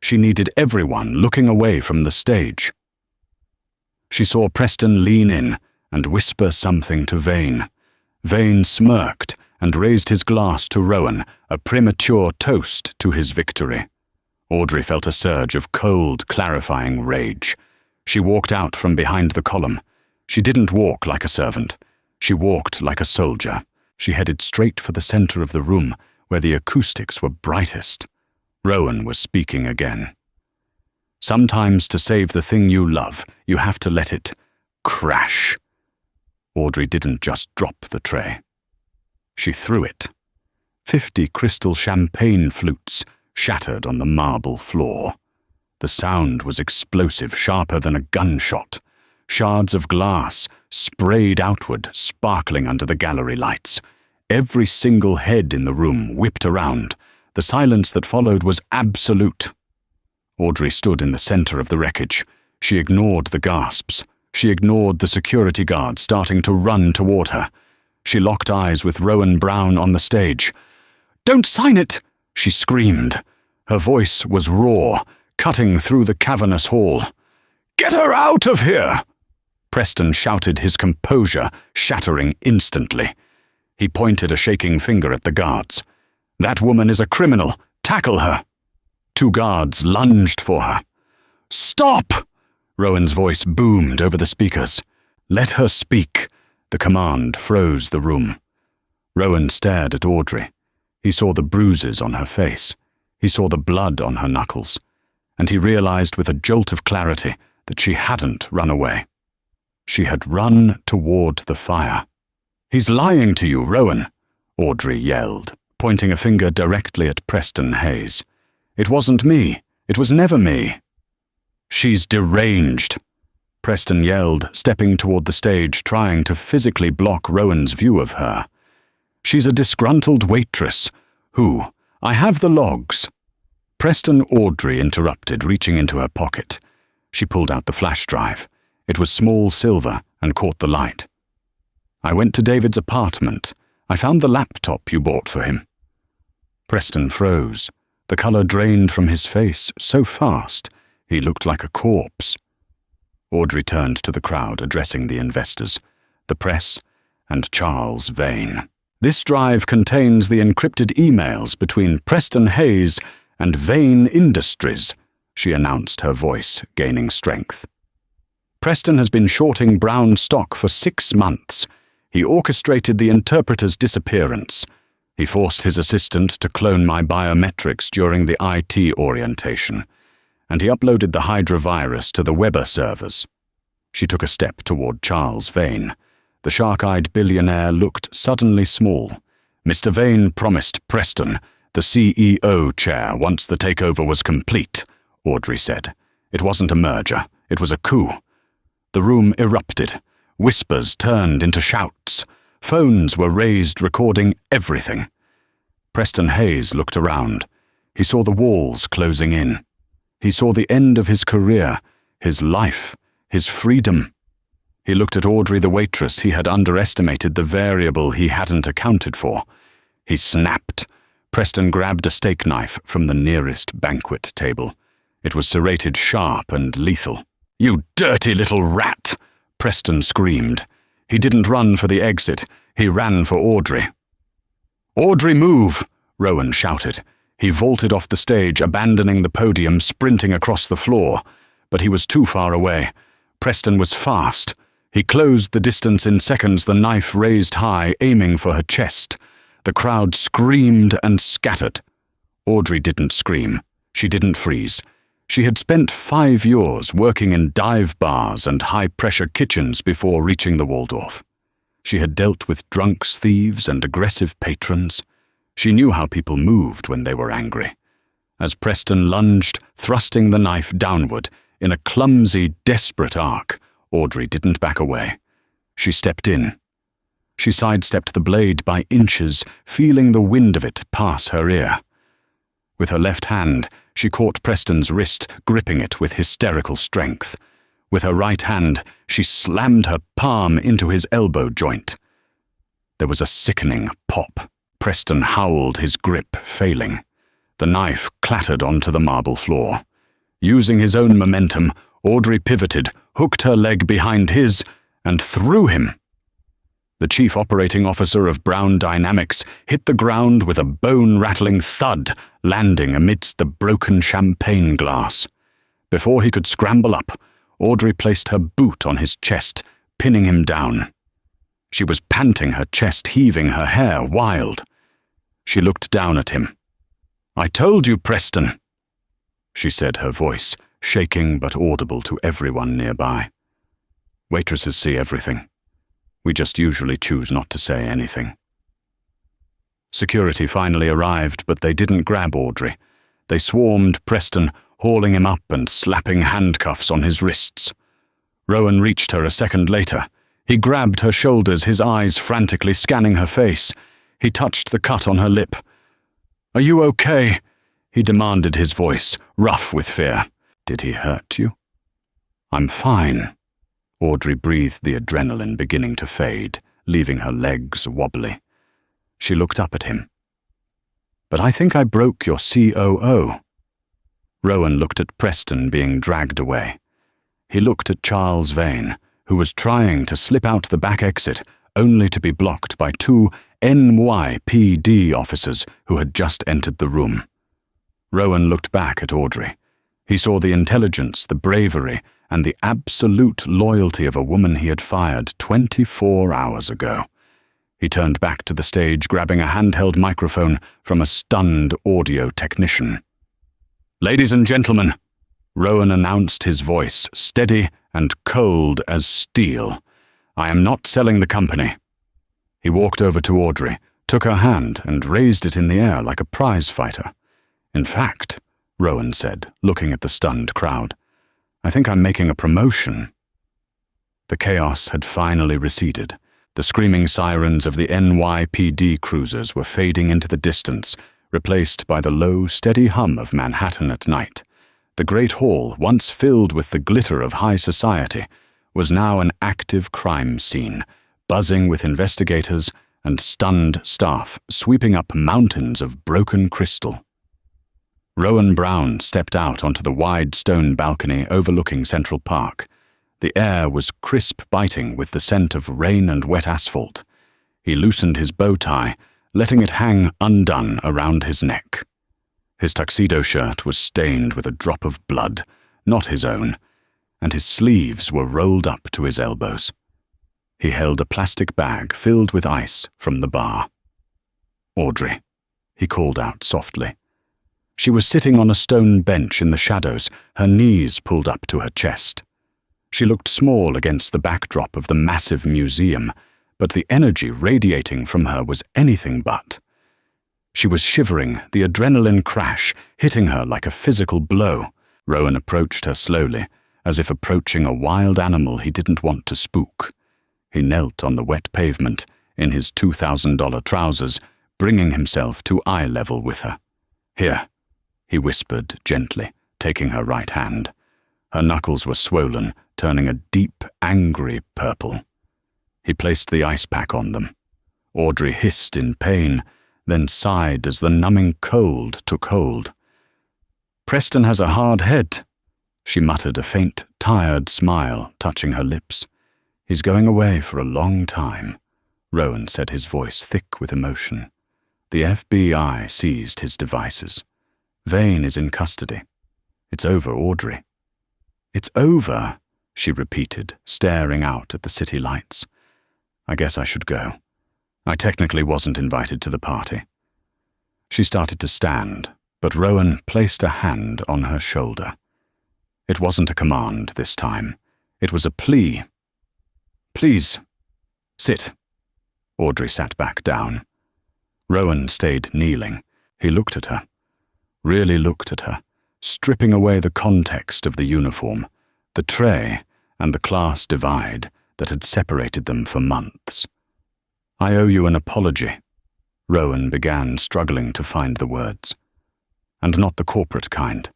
She needed everyone looking away from the stage. She saw Preston lean in and whisper something to Vane. Vane smirked and raised his glass to Rowan, a premature toast to his victory. Audrey felt a surge of cold, clarifying rage. She walked out from behind the column. She didn't walk like a servant. She walked like a soldier. She headed straight for the center of the room, where the acoustics were brightest. Rowan was speaking again. Sometimes to save the thing you love, you have to let it crash. Audrey didn't just drop the tray. She threw it. 50 crystal champagne flutes shattered on the marble floor. The sound was explosive, sharper than a gunshot. Shards of glass sprayed outward, sparkling under the gallery lights. Every single head in the room whipped around. The silence that followed was absolute. Audrey stood in the center of the wreckage. She ignored the gasps. She ignored the security guards starting to run toward her. She locked eyes with Rowan Brown on the stage. "Don't sign it!" she screamed. Her voice was raw, cutting through the cavernous hall. "Get her out of here!" Preston shouted, his composure shattering instantly. He pointed a shaking finger at the guards. "That woman is a criminal. Tackle her!" 2 guards lunged for her. "Stop!" Rowan's voice boomed over the speakers. "Let her speak." The command froze the room. Rowan stared at Audrey. He saw the bruises on her face. He saw the blood on her knuckles. And he realized with a jolt of clarity that she hadn't run away. She had run toward the fire. "He's lying to you, Rowan," Audrey yelled, pointing a finger directly at Preston Hayes. "It wasn't me. It was never me." "She's deranged," Preston yelled, stepping toward the stage, trying to physically block Rowan's view of her. "She's a disgruntled waitress. Who? I have the logs." Preston Audrey interrupted, reaching into her pocket. She pulled out the flash drive. It was small silver and caught the light. "I went to David's apartment. I found the laptop you bought for him." Preston froze. The color drained from his face so fast, He looked like a corpse. Audrey turned to the crowd, addressing the investors, the press, and Charles Vane. "This drive contains the encrypted emails between Preston Hayes and Vane Industries," she announced, her voice gaining strength. "Preston has been shorting Brown stock for 6 months. He orchestrated the interpreter's disappearance. He forced his assistant to clone my biometrics during the IT orientation, and he uploaded the Hydra virus to the Weber servers." She took a step toward Charles Vane. The shark-eyed billionaire looked suddenly small. "Mr. Vane promised Preston the CEO chair once the takeover was complete," Audrey said. "It wasn't a merger, it was a coup." The room erupted. Whispers turned into shouts. Phones were raised, recording everything. Preston Hayes looked around. He saw the walls closing in. He saw the end of his career, his life, his freedom. He looked at Audrey, the waitress. He had underestimated the variable he hadn't accounted for. He snapped. Preston grabbed a steak knife from the nearest banquet table. It was serrated sharp and lethal. "You dirty little rat!" Preston screamed. He didn't run for the exit. He ran for Audrey. "Audrey, move!" Rowan shouted. He vaulted off the stage, abandoning the podium, sprinting across the floor. But he was too far away. Preston was fast. He closed the distance in seconds, the knife raised high, aiming for her chest. The crowd screamed and scattered. Audrey didn't scream. She didn't freeze. She had spent 5 years working in dive bars and high-pressure kitchens before reaching the Waldorf. She had dealt with drunks, thieves, and aggressive patrons. She knew how people moved when they were angry. As Preston lunged, thrusting the knife downward, in a clumsy, desperate arc, Audrey didn't back away. She stepped in. She sidestepped the blade by inches, feeling the wind of it pass her ear. With her left hand, she caught Preston's wrist, gripping it with hysterical strength. With her right hand, she slammed her palm into his elbow joint. There was a sickening pop. Preston howled, his grip failing. The knife clattered onto the marble floor. Using his own momentum, Audrey pivoted, hooked her leg behind his, and threw him. The chief operating officer of Brown Dynamics hit the ground with a bone-rattling thud, landing amidst the broken champagne glass. Before he could scramble up, Audrey placed her boot on his chest, pinning him down. She was panting, her chest heaving, her hair wild. She looked down at him. "I told you, Preston," she said, her voice shaking but audible to everyone nearby. Waitresses see everything. We just usually choose not to say anything. Security finally arrived, but they didn't grab Audrey. They swarmed Preston, hauling him up and slapping handcuffs on his wrists. Rowan reached her a second later. He grabbed her shoulders, his eyes frantically scanning her face. He touched the cut on her lip. "Are you okay?" he demanded, his voice rough with fear. "Did he hurt you?" "I'm fine." Audrey breathed, the adrenaline beginning to fade, leaving her legs wobbly. She looked up at him. "But I think I broke your COO." Rowan looked at Preston being dragged away. He looked at Charles Vane, who was trying to slip out the back exit, only to be blocked by 2 NYPD officers who had just entered the room. Rowan looked back at Audrey. He saw the intelligence, the bravery, and the absolute loyalty of a woman he had fired 24 hours ago. He turned back to the stage, grabbing a handheld microphone from a stunned audio technician. "Ladies and gentlemen," Rowan announced, his voice steady and cold as steel, "I am not selling the company." He walked over to Audrey, took her hand, and raised it in the air like a prize fighter. "In fact," Rowan said, looking at the stunned crowd, "I think I'm making a promotion." The chaos had finally receded. The screaming sirens of the NYPD cruisers were fading into the distance, replaced by the low, steady hum of Manhattan at night. The great hall, once filled with the glitter of high society, was now an active crime scene, buzzing with investigators and stunned staff sweeping up mountains of broken crystal. Rowan Brown stepped out onto the wide stone balcony overlooking Central Park. The air was crisp biting with the scent of rain and wet asphalt. He loosened his bow tie, letting it hang undone around his neck. His tuxedo shirt was stained with a drop of blood, not his own, and his sleeves were rolled up to his elbows. He held a plastic bag filled with ice from the bar. "Audrey," he called out softly. She was sitting on a stone bench in the shadows, her knees pulled up to her chest. She looked small against the backdrop of the massive museum, but the energy radiating from her was anything but. She was shivering, the adrenaline crash hitting her like a physical blow. Rowan approached her slowly, as if approaching a wild animal he didn't want to spook. He knelt on the wet pavement, in his $2,000 trousers, bringing himself to eye level with her. "Here," he whispered gently, taking her right hand. Her knuckles were swollen, turning a deep, angry purple. He placed the ice pack on them. Audrey hissed in pain, then sighed as the numbing cold took hold. "Preston has a hard head," she muttered, a faint, tired smile touching her lips. "He's going away for a long time," Rowan said, his voice thick with emotion. "The FBI seized his devices. Vane is in custody. It's over, Audrey." "It's over," she repeated, staring out at the city lights. "I guess I should go. I technically wasn't invited to the party." She started to stand, but Rowan placed a hand on her shoulder. It wasn't a command this time. It was a plea. "Please, sit." Audrey sat back down. Rowan stayed kneeling. He looked at her. Really looked at her, stripping away the context of the uniform, the tray, and the class divide that had separated them for months. "I owe you an apology," Rowan began, struggling to find the words. "And not the corporate kind.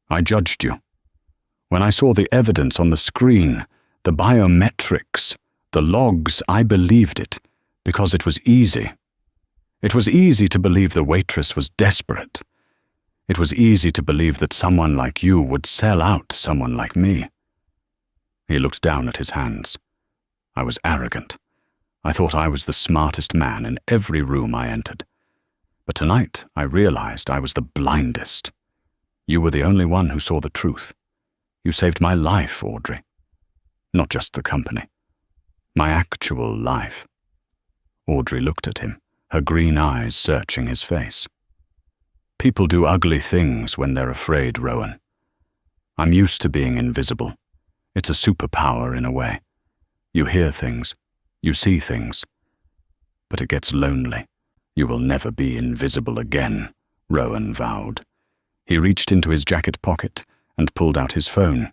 I judged you. When I saw the evidence on the screen, the biometrics, the logs, I believed it, because it was easy. It was easy to believe the waitress was desperate. It was easy to believe that someone like you would sell out someone like me." He looked down at his hands. "I was arrogant. I thought I was the smartest man in every room I entered. But tonight I realized I was the blindest. You were the only one who saw the truth. You saved my life, Audrey. Not just the company. My actual life." Audrey looked at him, her green eyes searching his face. "People do ugly things when they're afraid, Rowan. I'm used to being invisible. It's a superpower in a way. You hear things. You see things. But it gets lonely. You will never be invisible again," Rowan vowed. He reached into his jacket pocket and pulled out his phone.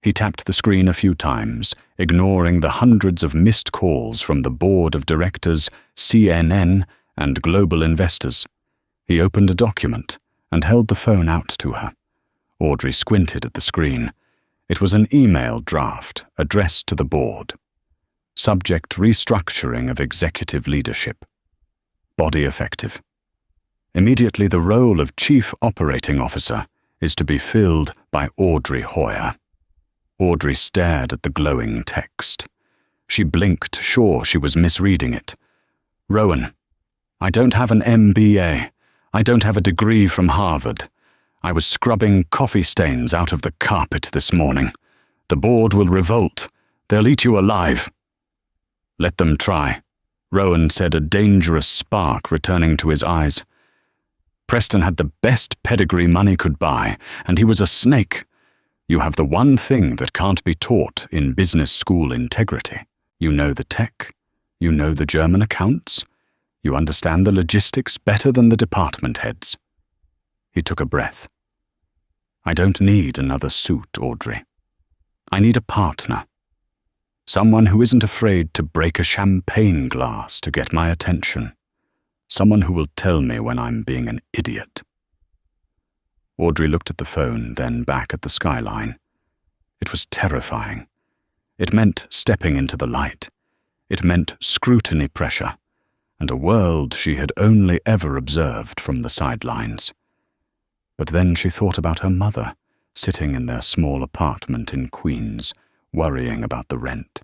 He tapped the screen a few times, ignoring the hundreds of missed calls from the board of directors, CNN, and global investors. He opened a document and held the phone out to her. Audrey squinted at the screen. It was an email draft addressed to the board. Subject: restructuring of executive leadership. Body effective. Immediately the role of Chief Operating Officer is to be filled by Audrey Hoyer. Audrey stared at the glowing text. She blinked, sure she was misreading it. "Rowan, I don't have an MBA. I don't have a degree from Harvard. I was scrubbing coffee stains out of the carpet this morning. The board will revolt. They'll eat you alive." "Let them try," Rowan said, a dangerous spark returning to his eyes. "Preston had the best pedigree money could buy, and he was a snake. You have the one thing that can't be taught in business school: integrity. You know the tech. You know the German accounts. You understand the logistics better than the department heads." He took a breath. "I don't need another suit, Audrey. I need a partner. Someone who isn't afraid to break a champagne glass to get my attention. Someone who will tell me when I'm being an idiot." Audrey looked at the phone, then back at the skyline. It was terrifying. It meant stepping into the light. It meant scrutiny pressure, and a world she had only ever observed from the sidelines. But then she thought about her mother, sitting in their small apartment in Queens, worrying about the rent.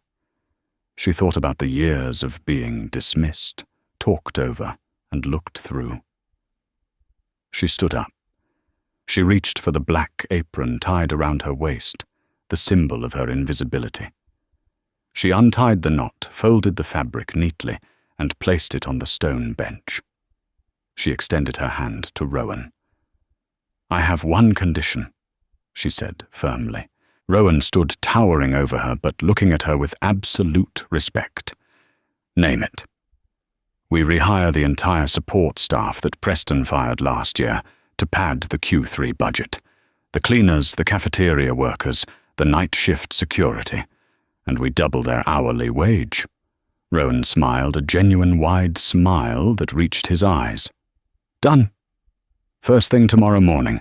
She thought about the years of being dismissed, talked over, and looked through. She stood up. She reached for the black apron tied around her waist, the symbol of her invisibility. She untied the knot, folded the fabric neatly, and placed it on the stone bench. She extended her hand to Rowan. "I have one condition," she said firmly. Rowan stood towering over her, but looking at her with absolute respect. "Name it." "We rehire the entire support staff that Preston fired last year to pad the Q3 budget. The cleaners, the cafeteria workers, the night shift security. And we double their hourly wage." Rowan smiled, a genuine wide smile that reached his eyes. "Done. First thing tomorrow morning."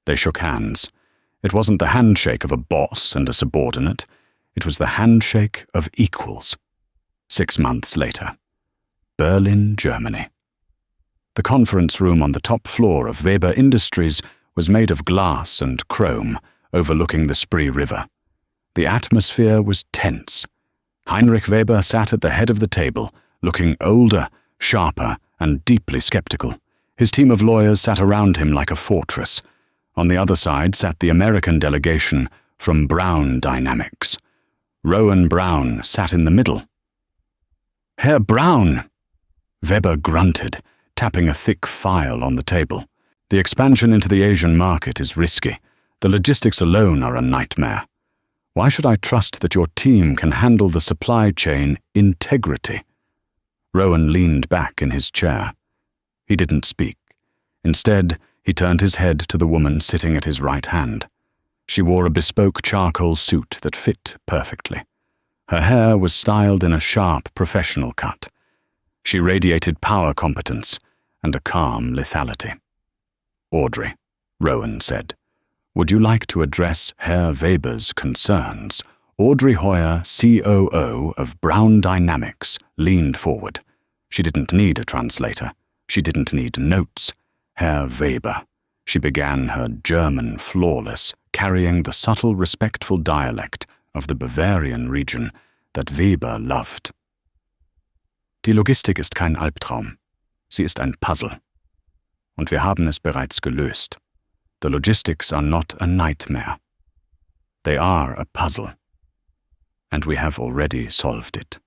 They shook hands. It wasn't the handshake of a boss and a subordinate. It was the handshake of equals. 6 months later. Berlin, Germany. The conference room on the top floor of Weber Industries was made of glass and chrome, overlooking the Spree River. The atmosphere was tense. Heinrich Weber sat at the head of the table, looking older, sharper, and deeply skeptical. His team of lawyers sat around him like a fortress. On the other side sat the American delegation from Brown Dynamics. Rowan Brown sat in the middle. "Herr Brown!" Weber grunted, tapping a thick file on the table. "The expansion into the Asian market is risky. The logistics alone are a nightmare. Why should I trust that your team can handle the supply chain integrity?" Rowan leaned back in his chair. He didn't speak. Instead, he turned his head to the woman sitting at his right hand. She wore a bespoke charcoal suit that fit perfectly. Her hair was styled in a sharp professional cut. She radiated power competence and a calm lethality. "Audrey," Rowan said, "would you like to address Herr Weber's concerns?" Audrey Hoyer, COO of Brown Dynamics, leaned forward. She didn't need a translator. She didn't need notes. "Herr Weber," she began her German flawless, carrying the subtle, respectful dialect of the Bavarian region that Weber loved. "Die Logistik ist kein Albtraum. Sie ist ein Puzzle. Und wir haben es bereits gelöst. The logistics are not a nightmare. They are a puzzle. And we have already solved it."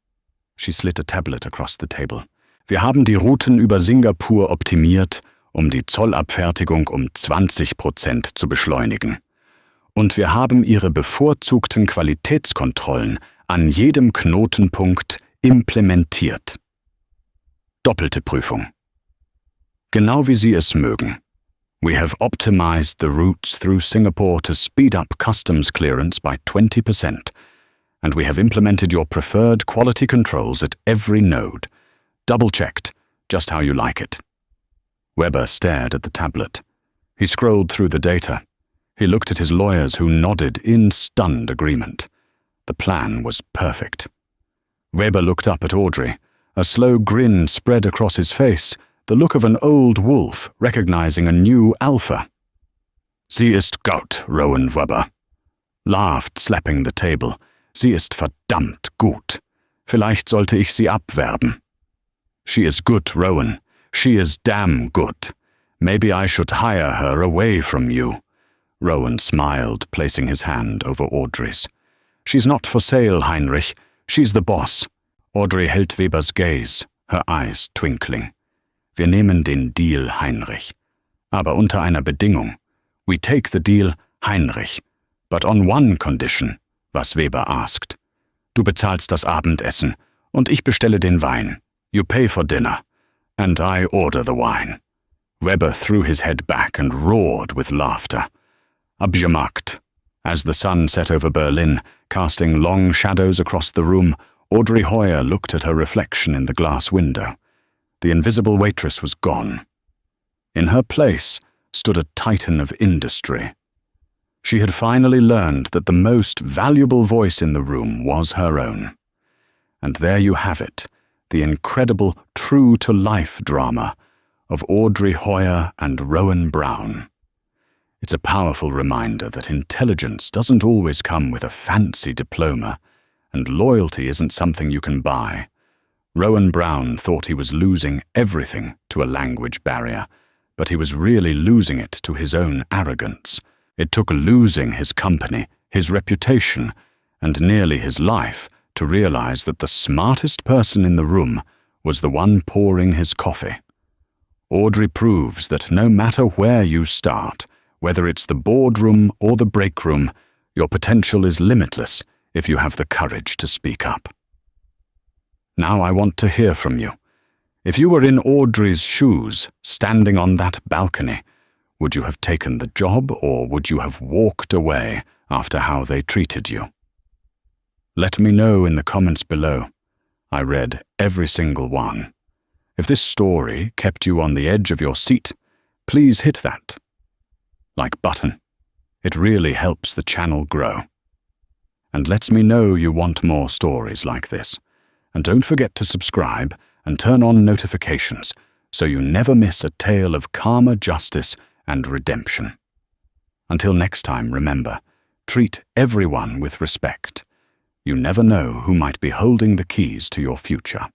She slid a tablet across the table. "Wir haben die Routen über Singapur optimiert, die Zollabfertigung 20% zu beschleunigen. Und wir haben ihre bevorzugten Qualitätskontrollen an jedem Knotenpunkt implementiert. Doppelte Prüfung. Genau wie Sie es mögen. We have optimized the routes through Singapore to speed up customs clearance by 20%, and we have implemented your preferred quality controls at every node. Double-checked, just how you like it." Weber stared at the tablet. He scrolled through the data. He looked at his lawyers, who nodded in stunned agreement. The plan was perfect. Weber looked up at Audrey. A slow grin spread across his face, the look of an old wolf recognizing a new alpha. "Sie ist gut, Rowan Weber," laughed, slapping the table. "Sie ist verdammt gut. Vielleicht sollte ich sie abwerben." "She is good, Rowan. She is damn good. Maybe I should hire her away from you." Rowan smiled, placing his hand over Audrey's. "She's not for sale, Heinrich. She's the boss." Audrey held Webers gaze, her eyes twinkling. "Wir nehmen den Deal, Heinrich. Aber unter einer Bedingung. We take the deal, Heinrich. But on one condition," was Weber asked. "Du bezahlst das Abendessen und ich bestelle den Wein. You pay for dinner. And I order the wine." Weber threw his head back and roared with laughter. Abgemacht. As the sun set over Berlin, casting long shadows across the room, Audrey Hoyer looked at her reflection in the glass window. The invisible waitress was gone. In her place stood a titan of industry. She had finally learned that the most valuable voice in the room was her own. And there you have it, the incredible true-to-life drama of Audrey Hoyer and Rowan Brown. It's a powerful reminder that intelligence doesn't always come with a fancy diploma, and loyalty isn't something you can buy. Rowan Brown thought he was losing everything to a language barrier, but he was really losing it to his own arrogance. It took losing his company, his reputation, and nearly his life to realize that the smartest person in the room was the one pouring his coffee. Audrey proves that no matter where you start, whether it's the boardroom or the break room, your potential is limitless if you have the courage to speak up. Now I want to hear from you. If you were in Audrey's shoes, standing on that balcony, would you have taken the job or would you have walked away after how they treated you? Let me know in the comments below. I read every single one. If this story kept you on the edge of your seat, please hit that like button. It really helps the channel grow. And lets me know you want more stories like this. And don't forget to subscribe and turn on notifications so you never miss a tale of karma, justice, and redemption. Until next time, remember, treat everyone with respect. You never know who might be holding the keys to your future.